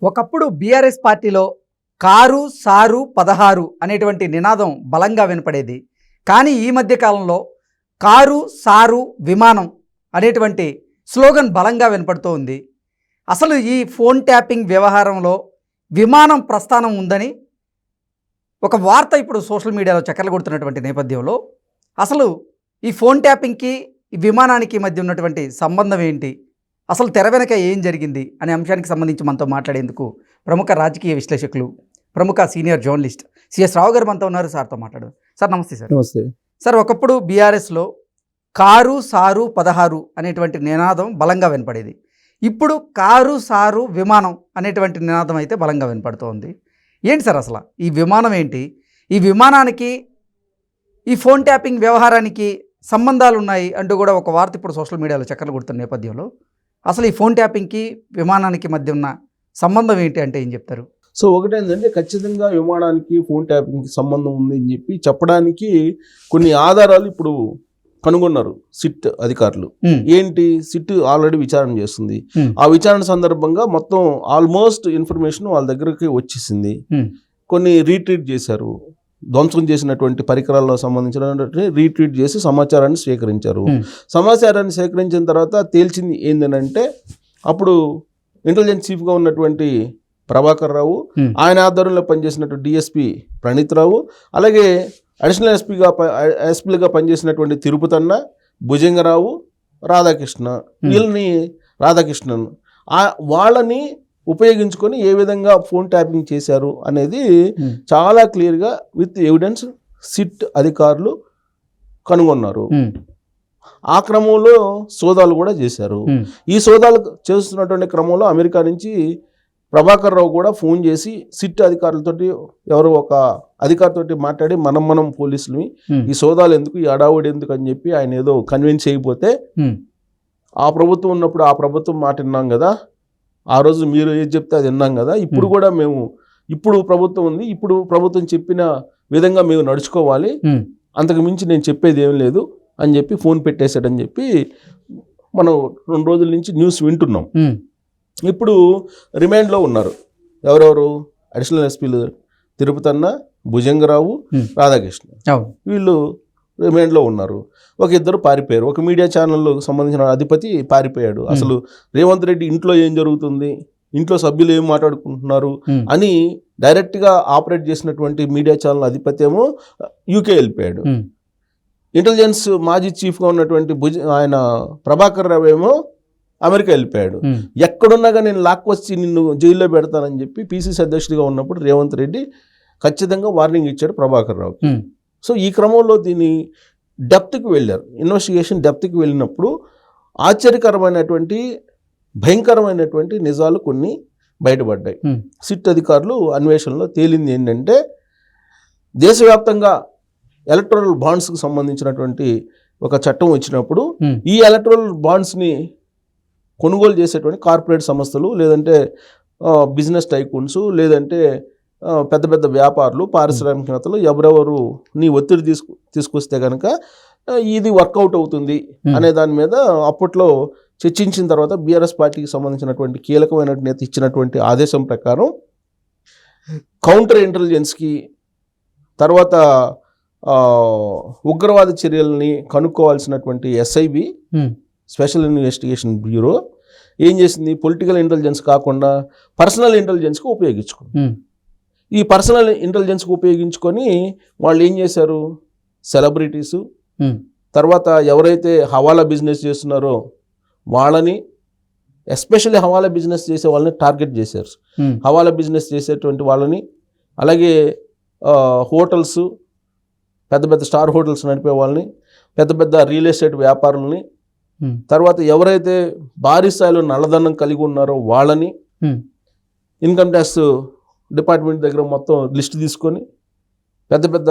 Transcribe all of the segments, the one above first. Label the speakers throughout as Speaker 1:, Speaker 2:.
Speaker 1: ఒకప్పుడు బీఆర్ఎస్ పార్టీలో car sir 16 అనేటువంటి నినాదం బలంగా వినపడేది. కానీ ఈ మధ్య కాలంలో కారు సారు విమానం అనేటువంటి స్లోగన్ బలంగా వినపడుతూ ఉంది. అసలు ఈ ఫోన్ ట్యాపింగ్ వ్యవహారంలో విమానం ప్రస్థానం ఉందని ఒక వార్త ఇప్పుడు సోషల్ మీడియాలో చక్కర్లు కొడుతున్నటువంటి నేపథ్యంలో అసలు ఈ ఫోన్ ట్యాపింగ్కి ఈ విమానానికి మధ్య ఉన్నటువంటి సంబంధం ఏంటి, అసలు తెర వెనక ఏం జరిగింది అనే అంశానికి సంబంధించి మనతో మాట్లాడేందుకు ప్రముఖ రాజకీయ విశ్లేషకులు, ప్రముఖ సీనియర్ జర్నలిస్ట్ సిఎస్ రావు గారు మనతో ఉన్నారు. సార్తో మాట్లాడు. సార్ నమస్తే. సార్
Speaker 2: నమస్తే.
Speaker 1: సార్, ఒకప్పుడు బీఆర్ఎస్లో కారు సారు 16 అనేటువంటి నినాదం బలంగా వినపడేది. ఇప్పుడు కారు సారు విమానం అనేటువంటి నినాదం అయితే బలంగా వినపడుతోంది. ఏంటి సార్ అసలు ఈ విమానం ఏంటి, ఈ విమానానికి ఈ ఫోన్ ట్యాపింగ్ వ్యవహారానికి సంబంధాలు ఉన్నాయి అంటూ కూడా ఒక వార్త ఇప్పుడు సోషల్ మీడియాలో చక్కర్లు కొడుతున్న నేపథ్యంలో అసలు ఈ ఫోన్ ట్యాపింగ్కి విమానానికి మధ్య ఉన్న సంబంధం ఏంటి అంటే ఏం చెప్తారు?
Speaker 2: సో ఒకటేంటంటే ఖచ్చితంగా విమానానికి ఫోన్ ట్యాపింగ్కి సంబంధం ఉంది అని చెప్పడానికి కొన్ని ఆధారాలు ఇప్పుడు కనుగొన్నారు సిట్ అధికారులు. ఏంటి, సిట్ ఆల్రెడీ విచారణ చేస్తుంది. ఆ విచారణ సందర్భంగా మొత్తం ఆల్మోస్ట్ ఇన్ఫర్మేషన్ వాళ్ళ దగ్గరికి వచ్చేసింది. కొన్ని రీట్రీట్ చేశారు, ధ్వంసం చేసినటువంటి పరికరాలకు సంబంధించినటువంటి రీట్రీట్ చేసి సమాచారాన్ని స్వీకరించారు. సమాచారాన్ని సేకరించిన తర్వాత తేల్చింది ఏంటంటే, అప్పుడు ఇంటెలిజెన్స్ చీఫ్గా ఉన్నటువంటి ప్రభాకర్ రావు, ఆయన ఆధ్వర్యంలో పనిచేసినటువంటి డిఎస్పి ప్రణీత్ రావు, అలాగే అడిషనల్ ఎస్పీలుగా పనిచేసినటువంటి తిరుపతన్న, భుజంగరావు, రాధాకృష్ణ, వీళ్ళని రాధాకృష్ణన్ వాళ్ళని ఉపయోగించుకొని ఏ విధంగా ఫోన్ ట్యాపింగ్ చేశారు అనేది చాలా క్లియర్గా విత్ ఎవిడెన్స్ సిట్ అధికారులు కనుగొన్నారు. ఆ క్రమంలో సోదాలు కూడా చేశారు. ఈ సోదాలు చేస్తున్నటువంటి క్రమంలో అమెరికా నుంచి ప్రభాకర్ రావు కూడా ఫోన్ చేసి సిట్ అధికారులతోటి ఎవరో ఒక అధికారితోటి మాట్లాడి మనం పోలీసులని ఈ సోదాలు ఎందుకు, ఈ అడావుడి ఎందుకు అని చెప్పి ఆయన ఏదో కన్విన్స్ అయిపోతే, ఆ ప్రభుత్వం ఉన్నప్పుడు ఆ ప్రభుత్వం మాట విన్నాం కదా, ఆ రోజు మీరు ఏది చెప్తే అది విన్నాం కదా, ఇప్పుడు కూడా మేము, ఇప్పుడు ప్రభుత్వం ఉంది, ఇప్పుడు ప్రభుత్వం చెప్పిన విధంగా మేము నడుచుకోవాలి, అంతకు మించి నేను చెప్పేది ఏం లేదు అని చెప్పి ఫోన్ పెట్టేశాడని చెప్పి మనం 2 రోజుల నుంచి న్యూస్ వింటున్నాం. ఇప్పుడు రిమాండ్లో ఉన్నారు ఎవరెవరు, అడిషనల్ ఎస్పీలు తిరుపతన్న, భుజంగరావు, రాధాకృష్ణ, వీళ్ళు రిమాండ్లో ఉన్నారు. ఒక ఇద్దరు పారిపోయారు. ఒక మీడియా ఛానల్లో సంబంధించిన అధిపతి పారిపోయాడు. అసలు రేవంత్ రెడ్డి ఇంట్లో ఏం జరుగుతుంది, ఇంట్లో సభ్యులు ఏం మాట్లాడుకుంటున్నారు అని డైరెక్ట్గా ఆపరేట్ చేసినటువంటి మీడియా ఛానల్ అధిపతి ఏమో యూకే వెళ్ళిపోయాడు. ఇంటెలిజెన్స్ మాజీ చీఫ్గా ఉన్నటువంటి ఆయన ప్రభాకర్ రావు ఏమో అమెరికా వెళ్ళిపోయాడు. ఎక్కడున్నా కానీ నేను లాక్కొచ్చి నిన్ను జైల్లో పెడతానని చెప్పి పిసిసి అధ్యక్షుడిగా ఉన్నప్పుడు రేవంత్ రెడ్డి ఖచ్చితంగా వార్నింగ్ ఇచ్చాడు ప్రభాకర్ రావు. సో ఈ క్రమంలో దీని డెప్త్కి వెళ్ళారు, ఇన్వెస్టిగేషన్ డెప్త్కి వెళ్ళినప్పుడు ఆశ్చర్యకరమైనటువంటి భయంకరమైనటువంటి నిజాలు కొన్ని బయటపడ్డాయి. సిట్ అధికారులు అన్వేషణలో తేలింది ఏంటంటే, దేశవ్యాప్తంగా ఎలక్టోరల్ బాండ్స్కి సంబంధించినటువంటి ఒక చట్టం వచ్చినప్పుడు ఈ ఎలక్టోరల్ బాండ్స్ని కొనుగోలు చేసేటువంటి కార్పొరేట్ సంస్థలు, లేదంటే బిజినెస్ టైకూన్స్, లేదంటే పెద్ద పెద్ద వ్యాపారులు, పారిశ్రామికవేత్తలు ఎవరెవరు నీ ఒత్తిడి తీసుకొస్తే కనుక ఇది వర్కౌట్ అవుతుంది అనే దాని మీద అప్పట్లో చర్చించిన తర్వాత బీఆర్ఎస్ పార్టీకి సంబంధించినటువంటి కీలకమైన నేత ఇచ్చినటువంటి ఆదేశం ప్రకారం కౌంటర్ ఇంటెలిజెన్స్కి, తర్వాత ఉగ్రవాద చర్యలని కనుక్కోవాల్సినటువంటి ఎస్ఐబి స్పెషల్ ఇన్వెస్టిగేషన్ బ్యూరో ఏం చేసింది, పొలిటికల్ ఇంటెలిజెన్స్ కాకుండా పర్సనల్ ఇంటెలిజెన్స్కి ఉపయోగించుకుంది. ఈ పర్సనల్ ఇంటెలిజెన్స్కి ఉపయోగించుకొని వాళ్ళు ఏం చేశారు, సెలబ్రిటీసు, తర్వాత ఎవరైతే హవాలా బిజినెస్ చేస్తున్నారో వాళ్ళని, ఎస్పెషల్లీ హవాలా బిజినెస్ చేసే వాళ్ళని టార్గెట్ చేశారు. హవాలా బిజినెస్ చేసేటువంటి వాళ్ళని, అలాగే హోటల్స్, పెద్ద పెద్ద స్టార్ హోటల్స్ నడిపే వాళ్ళని, పెద్ద పెద్ద రియల్ ఎస్టేట్ వ్యాపారులని, తర్వాత ఎవరైతే భారీ స్థాయిలో నల్లధనం కలిగి ఉన్నారో వాళ్ళని, ఇన్కమ్ ట్యాక్స్ డిపార్ట్మెంట్ దగ్గర మొత్తం లిస్ట్ తీసుకొని, పెద్ద పెద్ద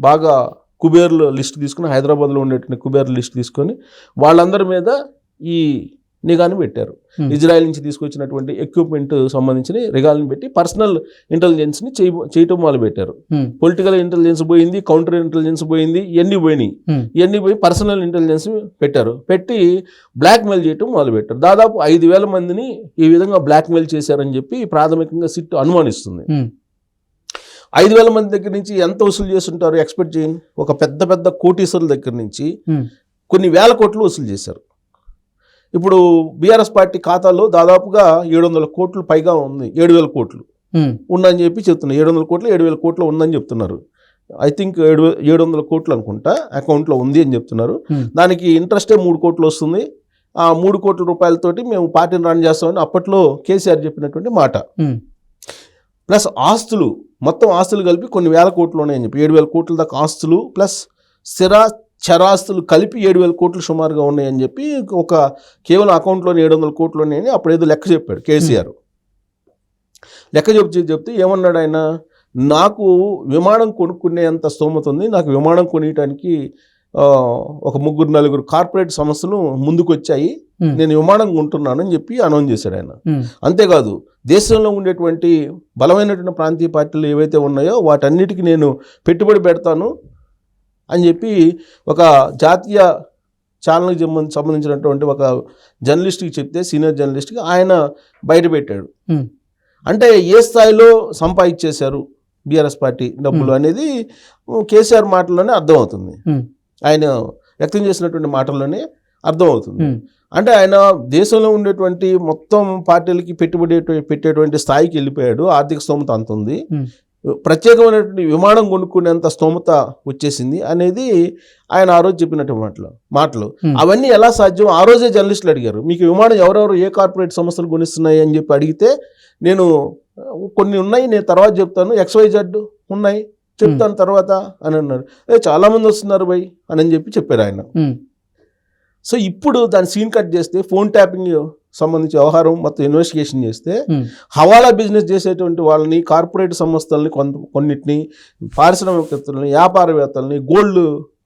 Speaker 2: బాగా కుబేర్లు లిస్ట్ తీసుకొని, హైదరాబాద్లో ఉండేటువంటి కుబేర్ల లిస్ట్ తీసుకొని వాళ్ళందరి మీద ఈ నిఘాని పెట్టారు. ఇజ్రాయెల్ నుంచి తీసుకొచ్చినటువంటి ఎక్విప్మెంట్ సంబంధించిన నిఘాలను పెట్టి పర్సనల్ ఇంటెలిజెన్స్ని చేయటం మొదలు పెట్టారు. పొలిటికల్ ఇంటెలిజెన్స్ పోయింది, కౌంటర్ ఇంటెలిజెన్స్ పోయింది, ఇవన్నీ పోయినాయి. ఇవన్నీ పోయి పర్సనల్ ఇంటెలిజెన్స్ పెట్టారు. పెట్టి బ్లాక్మెయిల్ చేయటం మొదలు పెట్టారు. దాదాపు 5,000 మందిని ఈ విధంగా బ్లాక్మెయిల్ చేశారని చెప్పి ప్రాథమికంగా సిట్ అనుమానిస్తుంది. 5,000 మంది దగ్గర నుంచి ఎంత వసూలు చేస్తుంటారు ఎక్స్పెక్ట్ చేయండి. ఒక పెద్ద పెద్ద కోటీశ్వరుల దగ్గర నుంచి కొన్ని వేల కోట్లు వసూలు చేశారు. ఇప్పుడు బీఆర్ఎస్ పార్టీ ఖాతాలో దాదాపుగా 700 కోట్లు పైగా ఉంది, 7,000 కోట్లు ఉందని చెప్పి చెప్తున్నారు. 700 కోట్లు 7,000 కోట్లు ఉందని చెప్తున్నారు. ఐ థింక్ 700 కోట్లు అనుకుంటా అకౌంట్లో ఉంది అని చెప్తున్నారు. దానికి ఇంట్రెస్టే 3 కోట్లు వస్తుంది. ఆ 3 కోట్ల రూపాయలతోటి మేము పార్టీని రన్ చేస్తామని అప్పట్లో కేసీఆర్ చెప్పినటువంటి మాట. ప్లస్ ఆస్తులు, మొత్తం ఆస్తులు కలిపి కొన్ని వేల కోట్లు ఉన్నాయని చెప్పి 7,000 కోట్ల దాకా ఆస్తులు ప్లస్ చరాస్తులు కలిపి 7,000 కోట్లు సుమారుగా ఉన్నాయని చెప్పి ఒక కేవలం అకౌంట్లోనే 700 కోట్లు ఉన్నాయని అప్పుడు ఏదో లెక్క చెప్పాడు కేసీఆర్. లెక్క చెప్తే ఏమన్నాడు ఆయన, నాకు విమానం కొనుక్కునేంత స్తోమత ఉంది, నాకు విమానం కొనియటానికి ఒక 3-4 కార్పొరేట్ సంస్థలు ముందుకు వచ్చాయి, నేను విమానం కొంటున్నానని చెప్పి అనౌన్స్ చేశాడు ఆయన. అంతేకాదు దేశంలో ఉండేటువంటి బలమైనటువంటి ప్రాంతీయ పార్టీలు ఏవైతే ఉన్నాయో వాటన్నిటికీ నేను పెట్టుబడి పెడతాను అని చెప్పి ఒక జాతీయ ఛానల్కి సంబంధించినటువంటి ఒక జర్నలిస్ట్కి చెప్తే, సీనియర్ జర్నలిస్ట్కి ఆయన బయట పెట్టాడు. అంటే ఏ స్థాయిలో సంపాదించేశారు బీఆర్ఎస్ పార్టీ డబ్బులు అనేది కేసీఆర్ మాటల్లోనే అర్థమవుతుంది, ఆయన వ్యక్తం చేసినటువంటి మాటల్లోనే అర్థమవుతుంది. అంటే ఆయన దేశంలో ఉండేటువంటి మొత్తం పార్టీలకి పెట్టుబడి పెట్టేటువంటి స్థాయికి వెళ్ళిపోయాడు. ఆర్థిక స్తోమత అంత ఉంది, ప్రత్యేకమైనటువంటి విమానం కొనుక్కునేంత స్తోమత వచ్చేసింది అనేది ఆయన ఆ రోజు చెప్పినటువంటి మాటలు. అవన్నీ ఎలా సాధ్యం? ఆ రోజే జర్నలిస్టులు అడిగారు, మీకు విమానం ఎవరెవరు ఏ కార్పొరేట్ సంస్థలు కొనిస్తున్నాయి అని చెప్పి అడిగితే, నేను కొన్ని ఉన్నాయి, నేను తర్వాత చెప్తాను, XYZ ఉన్నాయి చెప్తాను తర్వాత అని అన్నారు. చాలామంది వస్తున్నారు బై అని చెప్పి చెప్పారు ఆయన. సో ఇప్పుడు దాని సీన్ కట్ చేస్తే ఫోన్ ట్యాపింగ్ సంబంధించి వ్యవహారం మొత్తం ఇన్వెస్టిగేషన్ చేస్తే హవాలా బిజినెస్ చేసేటువంటి వాళ్ళని, కార్పొరేట్ సంస్థలని, కొన్నిటిని, పారిశ్రామికవేత్తలని, వ్యాపారవేత్తలని, గోల్డ్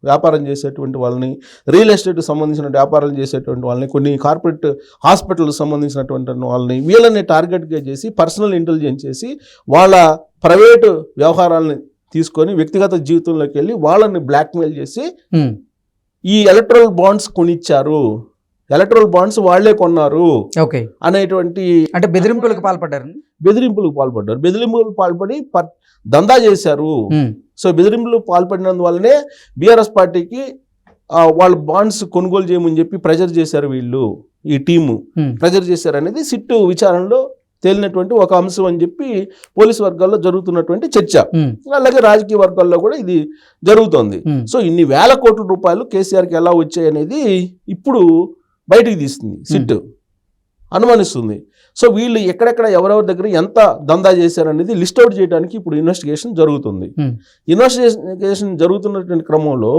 Speaker 2: వ్యాపారం చేసేటువంటి వాళ్ళని, రియల్ ఎస్టేట్కి సంబంధించిన వ్యాపారాలు చేసేటువంటి వాళ్ళని, కొన్ని కార్పొరేట్ హాస్పిటల్కి సంబంధించినటువంటి వాళ్ళని, వీళ్ళని టార్గెట్గా చేసి పర్సనల్ ఇంటెలిజెన్స్ చేసి వాళ్ళ ప్రైవేటు వ్యవహారాలని తీసుకొని వ్యక్తిగత జీవితంలోకి వెళ్ళి వాళ్ళని బ్లాక్మెయిల్ చేసి ఈ ఎలక్ట్రల్ బాండ్స్ కొనిచ్చారు, ఎలక్ట్రల్ బాండ్స్ వాళ్లే కొన్నారు అనేటువంటి, అంటే బెదిరింపులకు పాల్పడి దందా చేశారు. సో బెదిరింపులకు పాల్పడినందువల్లనే బీఆర్ఎస్ పార్టీకి వాళ్ళ బాండ్స్ కొనుగోలు చేయమని చెప్పి ప్రెజర్ చేశారు, వీళ్ళు ఈ టీము ప్రెజర్ చేశారు అనేది సిట్టు విచారణలో తేలినటువంటి ఒక అంశం అని చెప్పి పోలీసు వర్గాల్లో జరుగుతున్నటువంటి చర్చ. అలాగే రాజకీయ వర్గాల్లో కూడా ఇది జరుగుతోంది. సో ఇన్ని వేల కోట్ల రూపాయలు కేసీఆర్కి ఎలా వచ్చాయి అనేది ఇప్పుడు బయటికి తీస్తుంది సిట్, అనుమానిస్తుంది. సో వీళ్ళు ఎక్కడెక్కడ ఎవరెవరి దగ్గర ఎంత దందా చేశారనేది లిస్ట్ అవుట్ చేయడానికి ఇప్పుడు ఇన్వెస్టిగేషన్ జరుగుతుంది. ఇన్వెస్టిగేషన్ జరుగుతున్నటువంటి క్రమంలో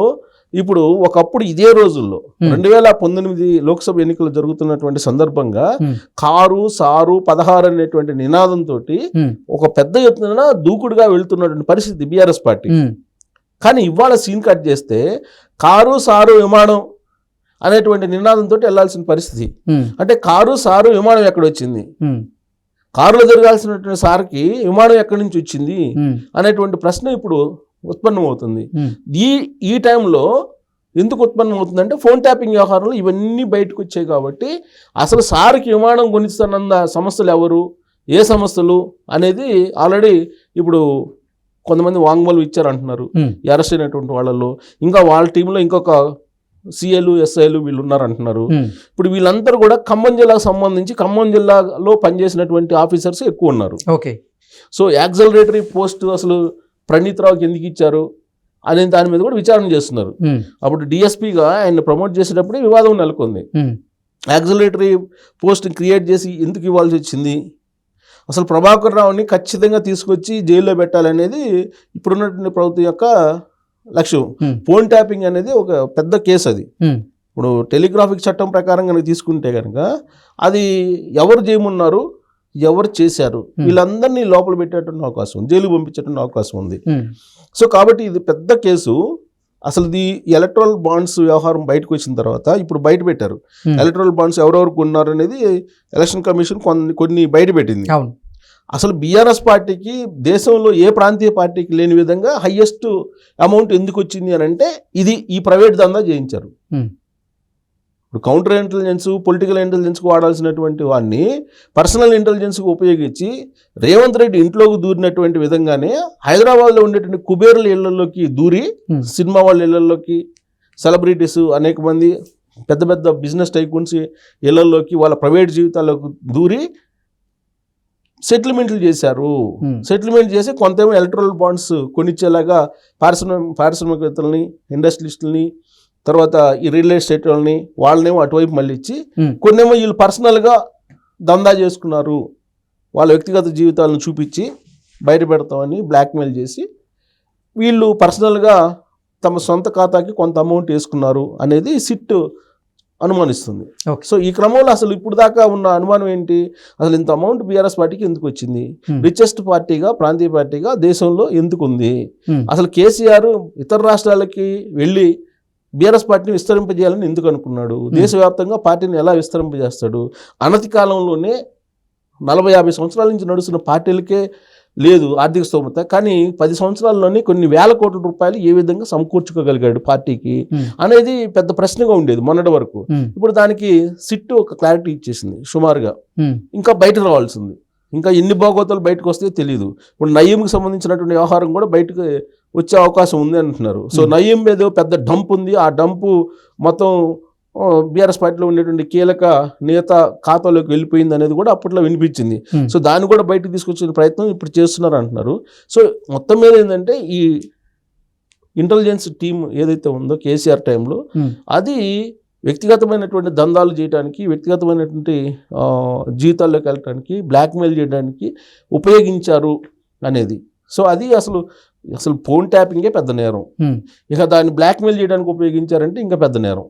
Speaker 2: ఇప్పుడు ఒకప్పుడు ఇదే రోజుల్లో 2019 లోక్సభ ఎన్నికలు జరుగుతున్నటువంటి సందర్భంగా కారు సారు 16 అనేటువంటి నినాదంతో ఒక పెద్ద ఎత్తున దూకుడుగా వెళ్తున్నటువంటి పరిస్థితి బీఆర్ఎస్ పార్టీ. కానీ ఇవాళ సీన్ కట్ చేస్తే కారు సారు విమానం అనేటువంటి నినాదంతో వెళ్లాల్సిన పరిస్థితి. అంటే కారు సారు విమానం ఎక్కడొచ్చింది, కారులో జరగాల్సినటువంటి సార్కి విమానం ఎక్కడి నుంచి వచ్చింది అనేటువంటి ప్రశ్న ఇప్పుడు ఉత్పన్నమవుతుంది. ఈ టైంలో ఎందుకు ఉత్పన్నమవుతుందంటే ఫోన్ ట్యాపింగ్ వ్యవహారంలో ఇవన్నీ బయటకు వచ్చాయి కాబట్టి అసలు సార్కి విమానం కొనిస్తున్న సంస్థలు ఎవరు, ఏ సంస్థలు అనేది ఆల్రెడీ ఇప్పుడు కొంతమంది వాంగ్మూలం ఇచ్చారంటున్నారు అరెస్ట్ అయినటువంటి వాళ్ళలో. ఇంకా వాళ్ళ టీంలో ఇంకొక సిఐలు ఎస్ఐలు వీళ్ళు ఉన్నారంటున్నారు. ఇప్పుడు వీళ్ళందరూ కూడా ఖమ్మం జిల్లాకు సంబంధించి ఖమ్మం జిల్లాలో పనిచేసినటువంటి ఆఫీసర్స్ ఎక్కువ ఉన్నారు. సో యాక్సలరేటరీ పోస్ట్ అసలు ప్రణీత్ రావుకి ఎందుకు ఇచ్చారు అనే దాని మీద కూడా విచారణ చేస్తున్నారు. అప్పుడు డిఎస్పీగా ఆయన ప్రమోట్ చేసేటప్పుడే వివాదం నెలకొంది. యాక్సలరేటరీ పోస్ట్ క్రియేట్ చేసి ఎందుకు ఇవ్వాల్సి వచ్చింది, అసలు ప్రభాకర్ రావుని ఖచ్చితంగా తీసుకొచ్చి జైల్లో పెట్టాలనేది ఇప్పుడున్నటువంటి ప్రభుత్వం యొక్క లక్ష్యం. ఫోన్ ట్యాపింగ్ అనేది ఒక పెద్ద కేసు. అది ఇప్పుడు టెలిగ్రాఫిక్ చట్టం ప్రకారం కనుక తీసుకుంటే కనుక అది ఎవరు చేయమన్నారు, ఎవరు చేశారు, వీళ్ళందరినీ లోపల పెట్టేటువంటి అవకాశం ఉంది, జైలు పంపించేటువంటి అవకాశం ఉంది. సో కాబట్టి ఇది పెద్ద కేసు. అసలు ఈ ఎలక్ట్రల్ బాండ్స్ వ్యవహారం బయటకు వచ్చిన తర్వాత ఇప్పుడు బయట పెట్టారు.
Speaker 1: Hmm.
Speaker 2: ఎలక్ట్రల్ బాండ్స్ ఎవరెవరు కొన్నారు అనేది ఎలక్షన్ కమిషన్ కొన్ని బయట పెట్టింది.
Speaker 1: అవును.
Speaker 2: అసలు బీఆర్ఎస్ పార్టీకి దేశంలో ఏ ప్రాంతీయ పార్టీకి లేని విధంగా హైయెస్ట్ అమౌంట్ ఎందుకు వచ్చింది అని అంటే ఈ ప్రైవేట్ దందా చేయించారు.
Speaker 1: Hmm.
Speaker 2: ఇప్పుడు కౌంటర్ ఇంటెలిజెన్స్, పొలిటికల్ ఇంటెలిజెన్స్కి వాడాల్సినటువంటి వాడిని పర్సనల్ ఇంటెలిజెన్స్కి ఉపయోగించి రేవంత్ రెడ్డి ఇంట్లోకి దూరినటువంటి విధంగానే హైదరాబాద్లో ఉండేటువంటి కుబేర్ల ఇళ్లలోకి దూరి, సినిమా వాళ్ళ ఇళ్లలోకి, సెలబ్రిటీస్ అనేక మంది పెద్ద పెద్ద బిజినెస్ టైకూన్స్ ఇళ్లలోకి, వాళ్ళ ప్రైవేట్ జీవితాల్లోకి దూరి సెటిల్మెంట్లు చేశారు. సెటిల్మెంట్ చేసి కొంతేమో ఎలక్ట్రల్ బాండ్స్ కొనిచ్చేలాగా పారిశ్రామికవేత్తలని, ఇండస్ట్రియలిస్టులని, తర్వాత ఈ రియల్ ఎస్టేట్ వాళ్ళని వాళ్ళనేమో అటువైపు మళ్ళీ ఇచ్చి, కొన్నేమో వీళ్ళు పర్సనల్గా దందా చేసుకున్నారు, వాళ్ళ వ్యక్తిగత జీవితాలను చూపించి బయట పెడతామని బ్లాక్మెయిల్ చేసి వీళ్ళు పర్సనల్గా తమ సొంత ఖాతాకి కొంత అమౌంట్ వేసుకున్నారు అనేది సిట్ అనుమానిస్తుంది. సో ఈ క్రమంలో అసలు ఇప్పుడు దాకా ఉన్న అనుమానం ఏంటి, అసలు ఇంత అమౌంట్ బీఆర్ఎస్ పార్టీకి ఎందుకు వచ్చింది, రిచెస్ట్ పార్టీగా, ప్రాంతీయ పార్టీగా దేశంలో ఎందుకు ఉంది, అసలు కేసీఆర్ ఇతర రాష్ట్రాలకి వెళ్ళి బీఆర్ఎస్ పార్టీని విస్తరింపజేయాలని ఎందుకు అనుకున్నాడు, దేశవ్యాప్తంగా పార్టీని ఎలా విస్తరింపజేస్తాడు, అనతి కాలంలోనే 40-50 సంవత్సరాల నుంచి నడుస్తున్న పార్టీలకే లేదు ఆర్థిక స్తోమత, కానీ 10 సంవత్సరాల్లోనే కొన్ని వేల కోట్ల రూపాయలు ఏ విధంగా సమకూర్చుకోగలిగాడు పార్టీకి అనేది పెద్ద ప్రశ్నగా ఉండేది మొన్నటి వరకు. ఇప్పుడు దానికి సిట్ ఒక క్లారిటీ ఇచ్చేసింది సుమారుగా. ఇంకా బయట రావాల్సింది, ఇంకా ఎన్ని భాగోతాలు బయటకు వస్తే తెలియదు. ఇప్పుడు నయీంకి సంబంధించినటువంటి వ్యవహారం కూడా బయటకు వచ్చే అవకాశం ఉంది అంటున్నారు. సో నయీం ఏదో పెద్ద డంప్ ఉంది, ఆ డంపు మొత్తం బీఆర్ఎస్ పార్టీలో ఉండేటువంటి కీలక నేత ఖాతాలోకి వెళ్ళిపోయింది అనేది కూడా అప్పట్లో వినిపించింది. సో దాన్ని కూడా బయటకు తీసుకొచ్చే ప్రయత్నం ఇప్పుడు చేస్తున్నారు అంటున్నారు. సో మొత్తం మీద ఏంటంటే ఈ ఇంటెలిజెన్స్ టీమ్ ఏదైతే ఉందో కేసీఆర్ టైంలో అది వ్యక్తిగతమైనటువంటి దందాలు చేయడానికి, వ్యక్తిగతమైనటువంటి జీవితాల్లోకి వెళ్ళడానికి, బ్లాక్మెయిల్ చేయడానికి ఉపయోగించారు అనేది. సో అది అసలు ఫోన్ ట్యాపింగే పెద్ద నేరం. ఇక దాన్ని బ్లాక్మెయిల్ చేయడానికి ఉపయోగించారంటే ఇంకా పెద్ద నేరం.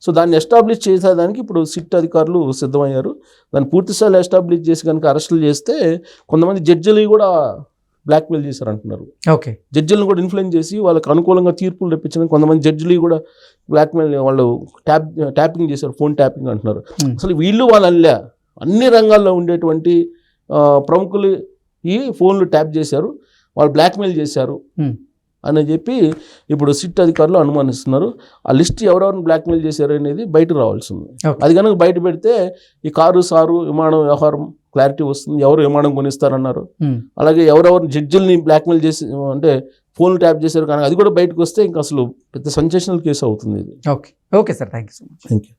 Speaker 2: సో దాన్ని ఎస్టాబ్లిష్ చేసేదానికి ఇప్పుడు సిట్ అధికారులు సిద్ధమయ్యారు. దాన్ని పూర్తిస్థాయిలో ఎస్టాబ్లిష్ చేసి కనుక అరెస్టులు చేస్తే కొంతమంది జడ్జిలు కూడా బ్లాక్మెయిల్ చేశారంటున్నారు.
Speaker 1: ఓకే, జడ్జిలను
Speaker 2: కూడా ఇన్ఫ్లుయెన్స్ చేసి వాళ్ళకి అనుకూలంగా తీర్పులు రప్పించిన కొంతమంది జడ్జిలు కూడా బ్లాక్మెయిల్, వాళ్ళు ట్యాపింగ్ చేశారు, ఫోన్ ట్యాపింగ్ అంటున్నారు. అసలు వీళ్ళు వాళ్ళ అన్ని రంగాల్లో ఉండేటువంటి ప్రముఖులు ఈ ఫోన్లు ట్యాప్ చేశారు, వాళ్ళు బ్లాక్మెయిల్ చేశారు అని చెప్పి ఇప్పుడు సిట్ అధికారులు అనుమానిస్తున్నారు. ఆ లిస్ట్ ఎవరెవరిని బ్లాక్మెయిల్ చేశారు అనేది బయట రావాల్సింది. అది కనుక బయట పెడితే ఈ కారు సారు విమానం వ్యవహారం క్లారిటీ వస్తుంది, ఎవరు విమానం కొనిస్తారన్నారు, అలాగే ఎవరెవరిని జడ్జిల్ని బ్లాక్మెయిల్ చేసి అంటే ఫోన్లు ట్యాప్ చేశారు, కానీ అది కూడా బయటకు వస్తే ఇంకా అసలు పెద్ద సెన్సేషనల్ కేసు అవుతుంది ఇది.
Speaker 1: Okay sir, thank you so much.
Speaker 2: Thank you.